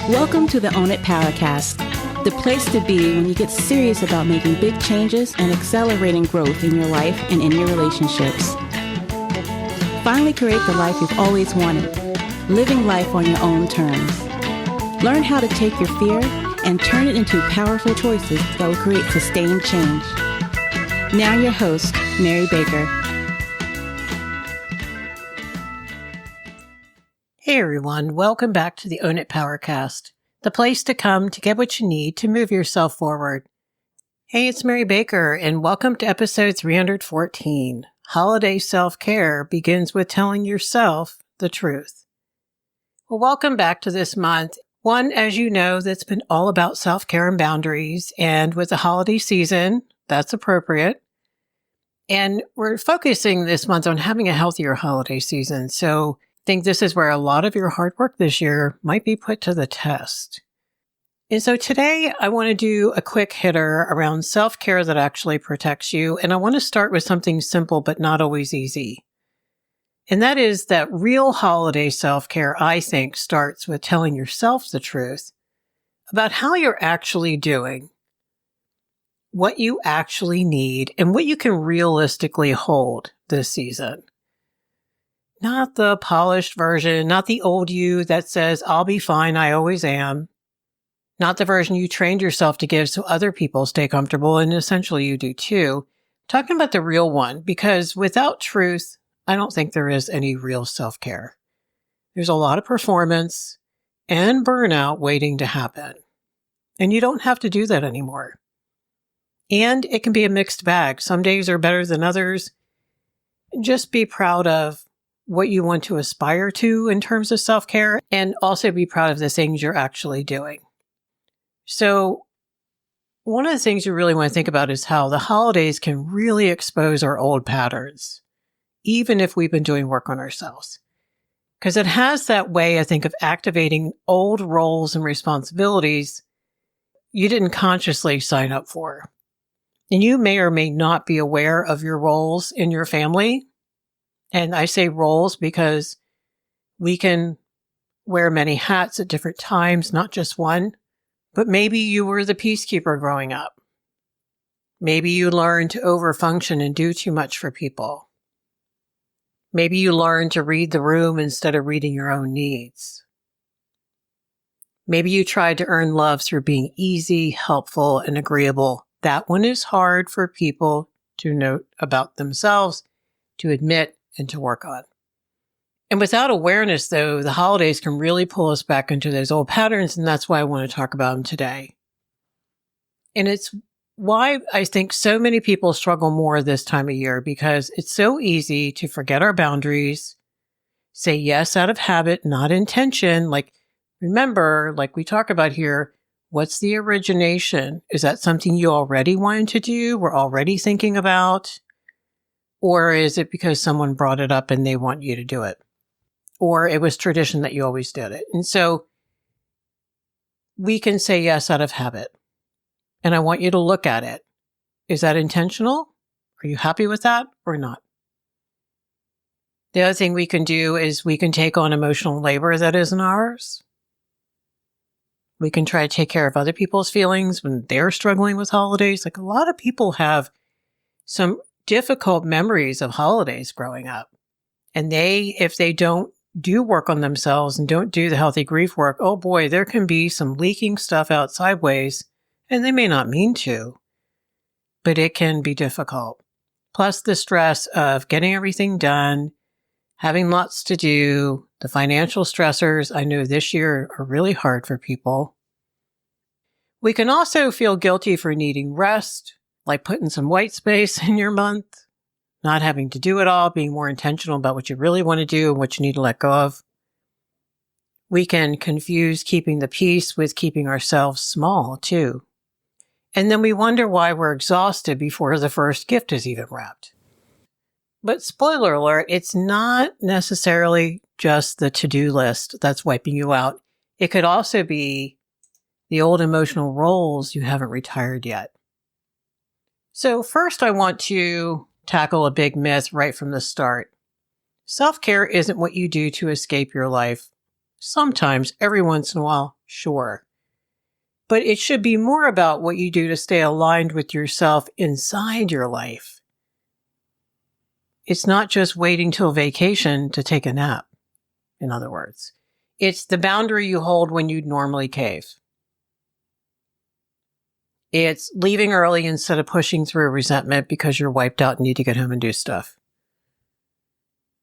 Welcome to the Own It Powercast, the place to be when you get serious about making big changes and accelerating growth in your life and in your relationships. Finally create the life you've always wanted, living life on your own terms. Learn how to take your fear and turn it into powerful choices that will create sustained change. Now your host, Mary Baker. Hey everyone, welcome back to the Own It Powercast, the place to come to get what you need to move yourself forward. Hey, it's Mary Baker, and welcome to episode 314. Holiday self-care begins with telling yourself the truth. Well, welcome back to this month. One, as you know, that's been all about self-care and boundaries, and with the holiday season, that's appropriate. And we're focusing this month on having a healthier holiday season, so I think this is where a lot of your hard work this year might be put to the test. And so today I want to do a quick hitter around self-care that actually protects you. And I want to start with something simple, but not always easy. And that is that real holiday self-care, I think, starts with telling yourself the truth about how you're actually doing, what you actually need, and what you can realistically hold this season. Not the polished version, not the old you that says, I'll be fine, I always am. Not the version you trained yourself to give so other people stay comfortable, and essentially you do too. Talking about the real one, because without truth, I don't think there is any real self-care. There's a lot of performance and burnout waiting to happen. And you don't have to do that anymore. And it can be a mixed bag. Some days are better than others. Just be proud of what you want to aspire to in terms of self-care, and also be proud of the things you're actually doing. So one of the things you really want to think about is how the holidays can really expose our old patterns, even if we've been doing work on ourselves. Because it has that way, I think, of activating old roles and responsibilities you didn't consciously sign up for. And you may or may not be aware of your roles in your family. And I say roles because we can wear many hats at different times, not just one. But maybe you were the peacekeeper growing up. Maybe you learned to overfunction and do too much for people. Maybe you learned to read the room instead of reading your own needs. Maybe you tried to earn love through being easy, helpful, and agreeable. That one is hard for people to note about themselves, to admit, and to work on. And without awareness, though, the holidays can really pull us back into those old patterns, and that's why I want to talk about them today. And it's why I think so many people struggle more this time of year, because it's so easy to forget our boundaries, say yes out of habit, not intention. Like, remember, like we talk about here, what's the origination? Is that something you already wanted to do, were already thinking about? Or is it because someone brought it up and they want you to do it? Or it was tradition that you always did it. And so we can say yes out of habit. And I want you to look at it. Is that intentional? Are you happy with that or not? The other thing we can do is we can take on emotional labor that isn't ours. We can try to take care of other people's feelings when they're struggling with holidays. Like, a lot of people have some difficult memories of holidays growing up. And if they don't do work on themselves and don't do the healthy grief work, oh boy, there can be some leaking stuff out sideways, and they may not mean to, but it can be difficult. Plus the stress of getting everything done, having lots to do, the financial stressors I know this year are really hard for people. We can also feel guilty for needing rest, like putting some white space in your month, not having to do it all, being more intentional about what you really want to do and what you need to let go of. We can confuse keeping the peace with keeping ourselves small, too. And then we wonder why we're exhausted before the first gift is even wrapped. But spoiler alert, it's not necessarily just the to-do list that's wiping you out. It could also be the old emotional roles you haven't retired yet. So first, I want to tackle a big myth right from the start. Self-care isn't what you do to escape your life. Sometimes, every once in a while, Sure. But it should be more about what you do to stay aligned with yourself inside your life. It's not just waiting till vacation to take a nap, in other words. It's the boundary you hold when you'd normally cave. It's leaving early instead of pushing through resentment because you're wiped out and need to get home and do stuff.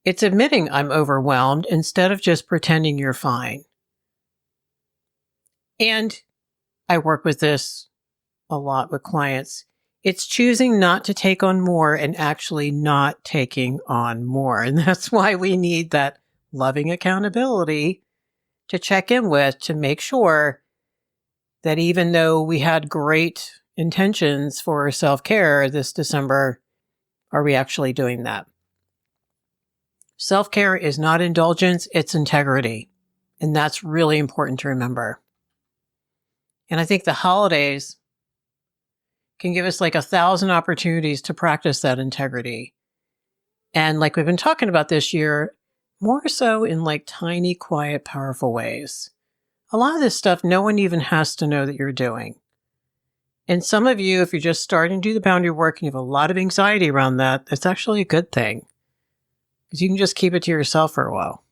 It's admitting I'm overwhelmed instead of just pretending you're fine. And I work with this a lot with clients. It's choosing not to take on more and actually not taking on more. And that's why we need that loving accountability to check in with to make sure that even though we had great intentions for self-care this December, are we actually doing that? Self-care is not indulgence, it's integrity. And that's really important to remember. And I think the holidays can give us like 1,000 opportunities to practice that integrity. And like we've been talking about this year, more so in like tiny, quiet, powerful ways. A lot of this stuff, no one even has to know that you're doing. And some of you, if you're just starting to do the boundary work and you have a lot of anxiety around that, that's actually a good thing. Because you can just keep it to yourself for a while.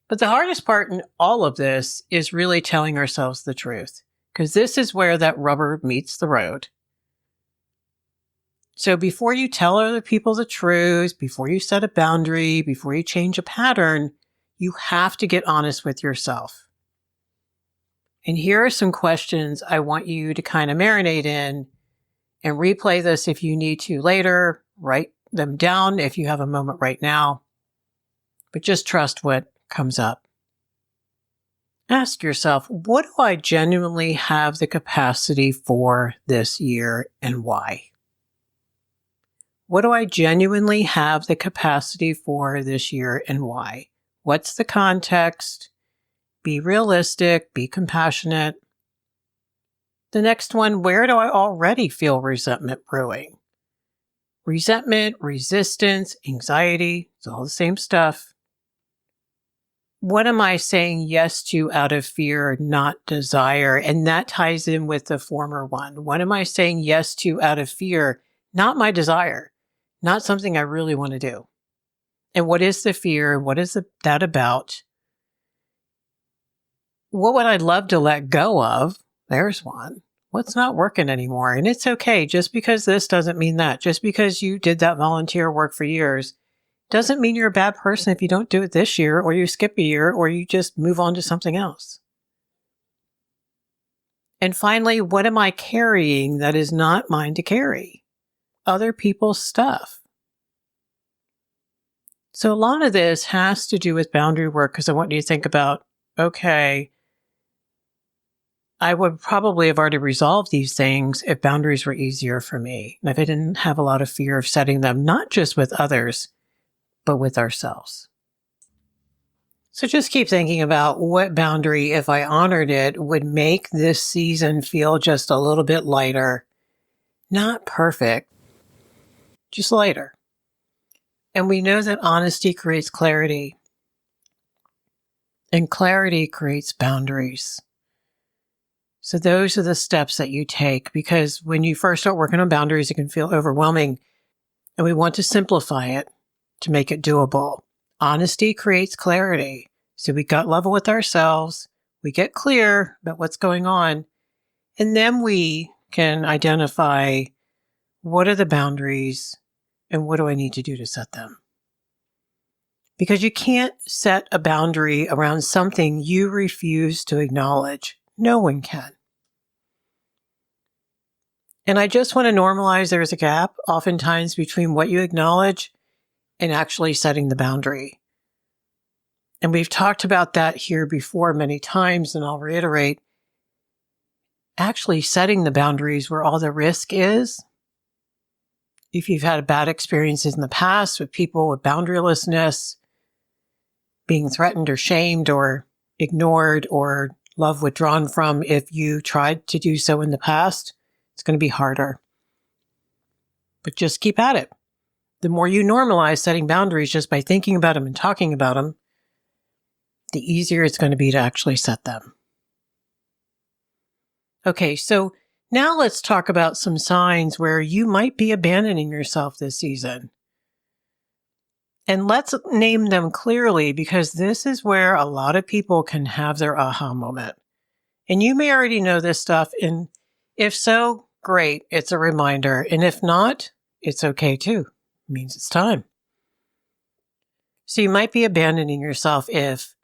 But the hardest part in all of this is really telling ourselves the truth. Because this is where that rubber meets the road. So before you tell other people the truth, before you set a boundary, before you change a pattern, you have to get honest with yourself. And here are some questions I want you to kind of marinate in and replay this if you need to later. Write them down if you have a moment right now. But just trust what comes up. Ask yourself, what do I genuinely have the capacity for this year and why? What do I genuinely have the capacity for this year and why? What's the context? Be realistic, be compassionate. The next one, where do I already feel resentment brewing? Resentment, resistance, anxiety, it's all the same stuff. What am I saying yes to out of fear, not desire? And that ties in with the former one. What am I saying yes to out of fear, not my desire, not something I really want to do? And what is the fear? What is that about? What would I love to let go of? There's one. What's not working anymore? And it's okay. Just because this doesn't mean that. Just because you did that volunteer work for years doesn't mean you're a bad person if you don't do it this year, or you skip a year, or you just move on to something else. And finally, what am I carrying that is not mine to carry? Other people's stuff. So a lot of this has to do with boundary work, because I want you to think about, okay, I would probably have already resolved these things if boundaries were easier for me. And if I didn't have a lot of fear of setting them, not just with others, but with ourselves. So just keep thinking about what boundary, if I honored it, would make this season feel just a little bit lighter. Not perfect, just lighter. And we know that honesty creates clarity. And clarity creates boundaries. So those are the steps that you take, because when you first start working on boundaries, it can feel overwhelming. And we want to simplify it to make it doable. Honesty creates clarity. So we gut level with ourselves. We get clear about what's going on. And then we can identify what are the boundaries and what do I need to do to set them. Because you can't set a boundary around something you refuse to acknowledge. No one can. And I just want to normalize there's a gap oftentimes between what you acknowledge and actually setting the boundary. And we've talked about that here before many times, and I'll reiterate, actually setting the boundaries where all the risk is. If you've had bad experiences in the past with people with boundarylessness, being threatened or shamed or ignored or love withdrawn from, if you tried to do so in the past, it's going to be harder. But just keep at it. The more you normalize setting boundaries just by thinking about them and talking about them, the easier it's going to be to actually set them. Okay, so now let's talk about some signs where you might be abandoning yourself this season. And let's name them clearly, because this is where a lot of people can have their aha moment. And you may already know this stuff, and if so, great, it's a reminder. And if not, it's okay too. It means it's time. So you might be abandoning yourself if,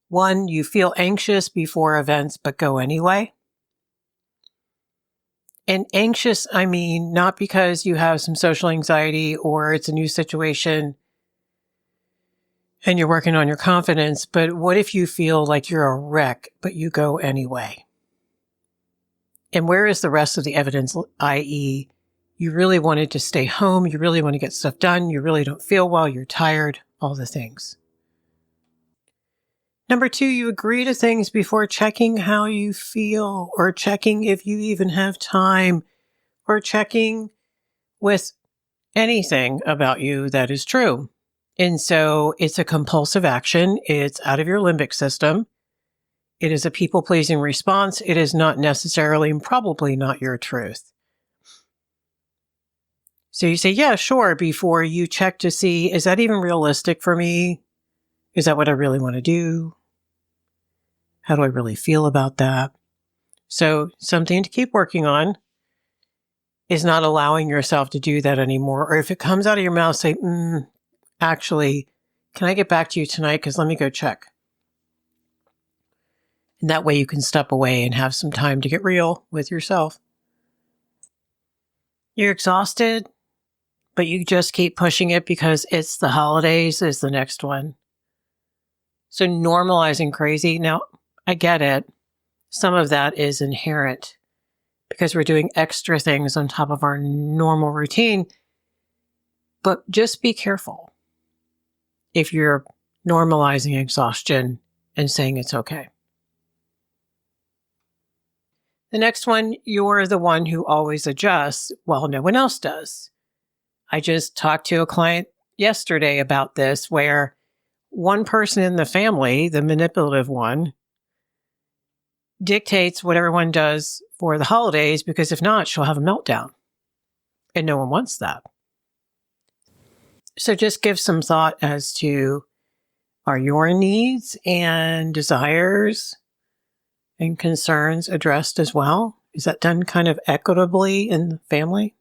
1, you feel anxious before events but go anyway. And anxious, I mean, not because you have some social anxiety or it's a new situation and you're working on your confidence, but what if you feel like you're a wreck, but you go anyway? And where is the rest of the evidence, i.e., you really wanted to stay home, you really want to get stuff done, you really don't feel well, you're tired, all the things. Number 2, you agree to things before checking how you feel, or checking if you even have time, or checking with anything about you that is true. And so it's a compulsive action. It's out of your limbic system. It is a people-pleasing response. It is not necessarily and probably not your truth. So you say, yeah, sure, before you check to see, is that even realistic for me? Is that what I really want to do? How do I really feel about that? So something to keep working on is not allowing yourself to do that anymore. Or if it comes out of your mouth, say, actually, can I get back to you tonight? Because let me go check. And that way you can step away and have some time to get real with yourself. You're exhausted, but you just keep pushing it because it's the holidays is the next one. So normalizing crazy. Now, I get it. Some of that is inherent because we're doing extra things on top of our normal routine. But just be careful if you're normalizing exhaustion and saying it's okay. The next one, you're the one who always adjusts while no one else does. I just talked to a client yesterday about this where one person in the family, the manipulative one, dictates what everyone does for the holidays because if not, she'll have a meltdown. And no one wants that. So just give some thought as to, are your needs and desires and concerns addressed as well? Is that done kind of equitably in the family?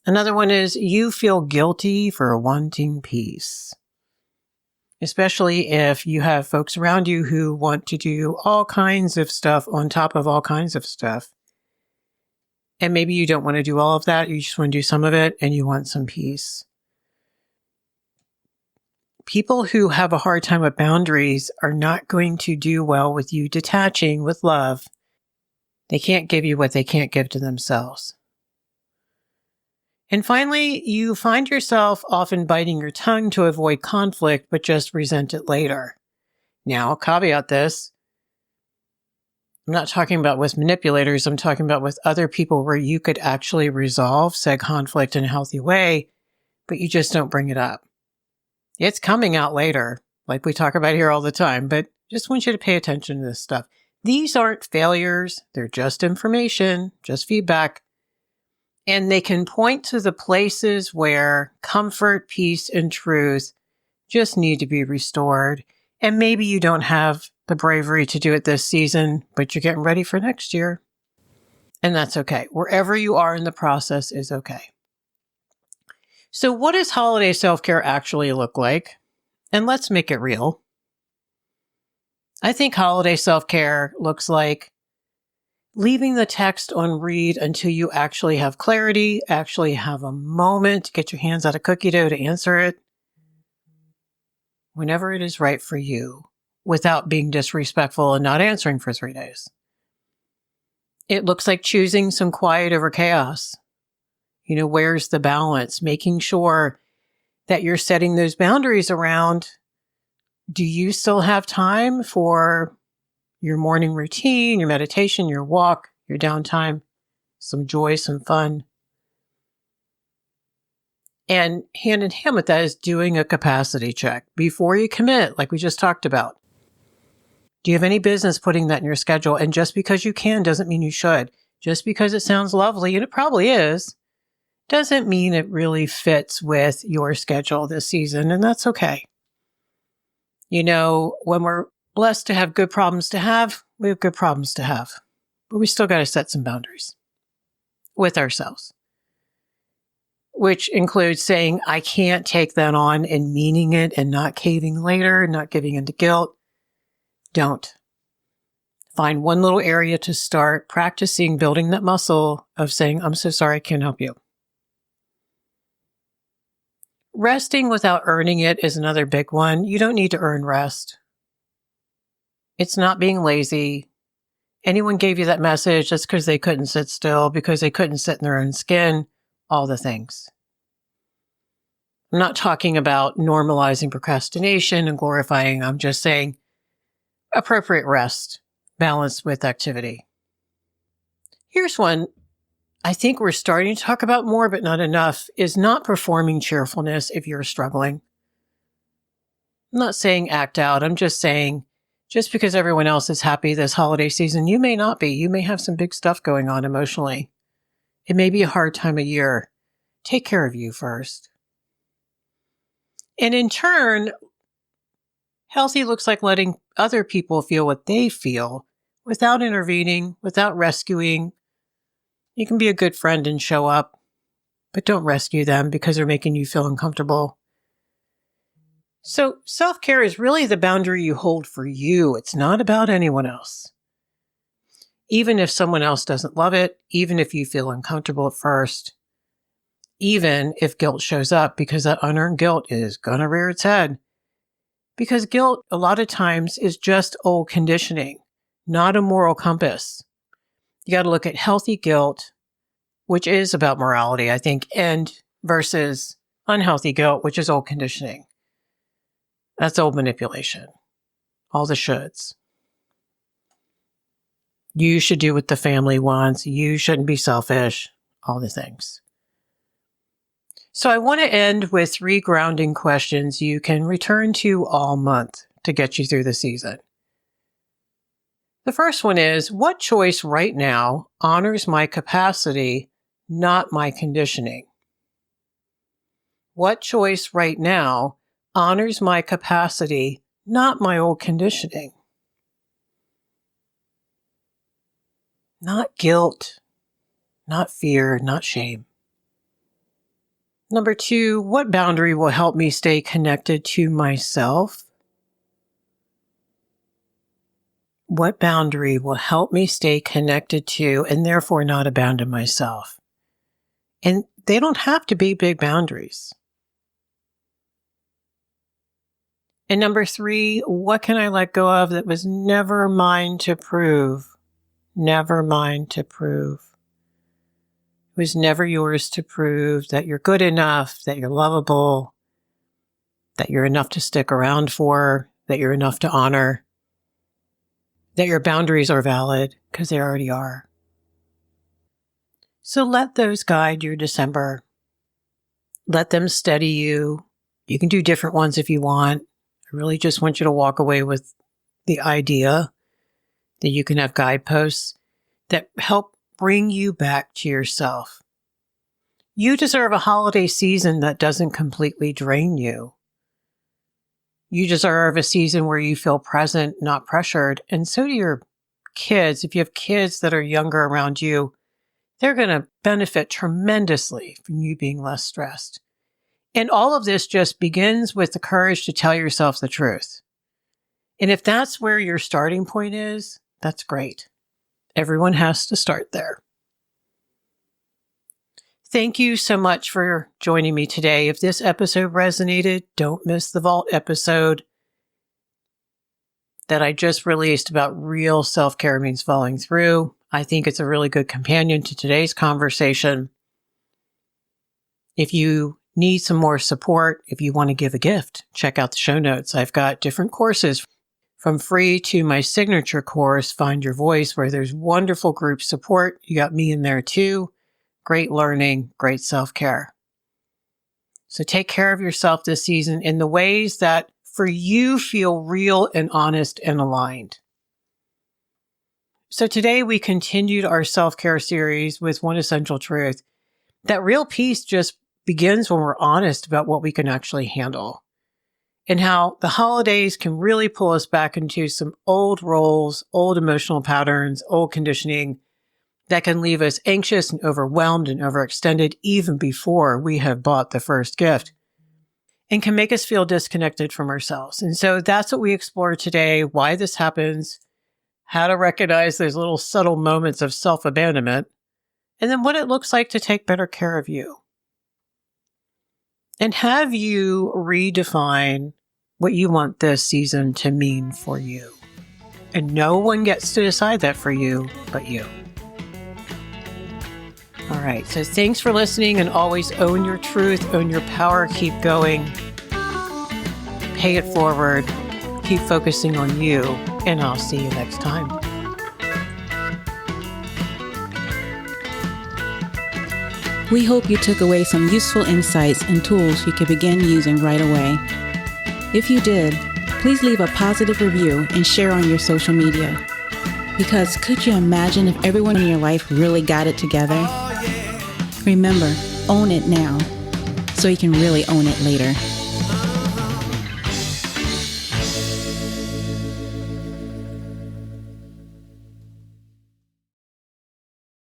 Another one is you feel guilty for wanting peace, especially if you have folks around you who want to do all kinds of stuff on top of all kinds of stuff. And maybe you don't want to do all of that. You just want to do some of it and you want some peace. People who have a hard time with boundaries are not going to do well with you detaching with love. They can't give you what they can't give to themselves. And finally, you find yourself often biting your tongue to avoid conflict, but just resent it later. Now, caveat this. I'm not talking about with manipulators. I'm talking about with other people where you could actually resolve said conflict in a healthy way, but you just don't bring it up. It's coming out later, like we talk about here all the time, but just want you to pay attention to this stuff. These aren't failures. They're just information, just feedback. And they can point to the places where comfort, peace, and truth just need to be restored. And maybe you don't have the bravery to do it this season, but you're getting ready for next year. And that's okay. Wherever you are in the process is okay. So what does holiday self-care actually look like? And let's make it real. I think holiday self-care looks like leaving the text on read until you actually have clarity, actually have a moment to get your hands out of cookie dough to answer it whenever it is right for you without being disrespectful and not answering for 3 days. It looks like choosing some quiet over chaos. Where's the balance? Making sure that you're setting those boundaries around, do you still have time for your morning routine, your meditation, your walk, your downtime, some joy, some fun? And hand in hand with that is doing a capacity check before you commit, like we just talked about. Do you have any business putting that in your schedule? And just because you can doesn't mean you should. Just because it sounds lovely, and it probably is, doesn't mean it really fits with your schedule this season, and that's okay. You know, when we're blessed to have good problems to have, we have good problems to have. But we still got to set some boundaries with ourselves, which includes saying, I can't take that on and meaning it and not caving later, not giving into guilt. Don't. Find one little area to start practicing building that muscle of saying, I'm so sorry, I can't help you. Resting without earning it is another big one. You don't need to earn rest. It's not being lazy. Anyone gave you that message, that's because they couldn't sit still, because they couldn't sit in their own skin, all the things. I'm not talking about normalizing procrastination and glorifying. I'm just saying appropriate rest, balanced with activity. Here's one I think we're starting to talk about more, but not enough, is not performing cheerfulness if you're struggling. I'm not saying act out. I'm just saying, just because everyone else is happy this holiday season, you may not be. You may have some big stuff going on emotionally. It may be a hard time of year. Take care of you first. And in turn, healthy looks like letting other people feel what they feel without intervening, without rescuing. You can be a good friend and show up, but don't rescue them because they're making you feel uncomfortable. So self-care is really the boundary you hold for you. It's not about anyone else. Even if someone else doesn't love it, even if you feel uncomfortable at first, even if guilt shows up, because that unearned guilt is going to rear its head. Because guilt, a lot of times, is just old conditioning, not a moral compass. You got to look at healthy guilt, which is about morality, I think, and versus unhealthy guilt, which is old conditioning. That's old manipulation. All the shoulds. You should do what the family wants. You shouldn't be selfish. All the things. So I want to end with 3 grounding questions you can return to all month to get you through the season. The first one is, what choice right now honors my capacity, not my conditioning? What choice right now honors my capacity, not my old conditioning? Not guilt, not fear, not shame. Number 2, what boundary will help me stay connected to myself? What boundary will help me stay connected to and therefore not abandon myself? And they don't have to be big boundaries. And number 3, what can I let go of that was never mine to prove? Never mine to prove. It was never yours to prove that you're good enough, that you're lovable, that you're enough to stick around for, that you're enough to honor, that your boundaries are valid, because they already are. So let those guide your December. Let them steady you. You can do different ones if you want. I really just want you to walk away with the idea that you can have guideposts that help bring you back to yourself. You deserve a holiday season that doesn't completely drain you. You deserve a season where you feel present, not pressured. And so do your kids. If you have kids that are younger around you, they're going to benefit tremendously from you being less stressed. And all of this just begins with the courage to tell yourself the truth. And if that's where your starting point is, that's great. Everyone has to start there. Thank you so much for joining me today. If this episode resonated, don't miss the Vault episode that I just released about real self-care means following through. I think it's a really good companion to today's conversation. If you need some more support, if you want to give a gift, check out the show notes. I've got different courses from free to my signature course, Find Your Voice, where there's wonderful group support. You got me in there too. Great learning, great self-care. So take care of yourself this season in the ways that for you feel real and honest and aligned. So today we continued our self-care series with one essential truth, that real peace just begins when we're honest about what we can actually handle, and how the holidays can really pull us back into some old roles, old emotional patterns, old conditioning that can leave us anxious and overwhelmed and overextended even before we have bought the first gift, and can make us feel disconnected from ourselves. And so that's what we explore today, why this happens, how to recognize those little subtle moments of self-abandonment, and then what it looks like to take better care of you. And have you redefine what you want this season to mean for you. And no one gets to decide that for you but you. All right, so thanks for listening, and always own your truth, own your power, keep going, pay it forward, keep focusing on you, and I'll see you next time. We hope you took away some useful insights and tools you can begin using right away. If you did, please leave a positive review and share on your social media. Because could you imagine if everyone in your life really got it together? Remember, own it now, so you can really own it later.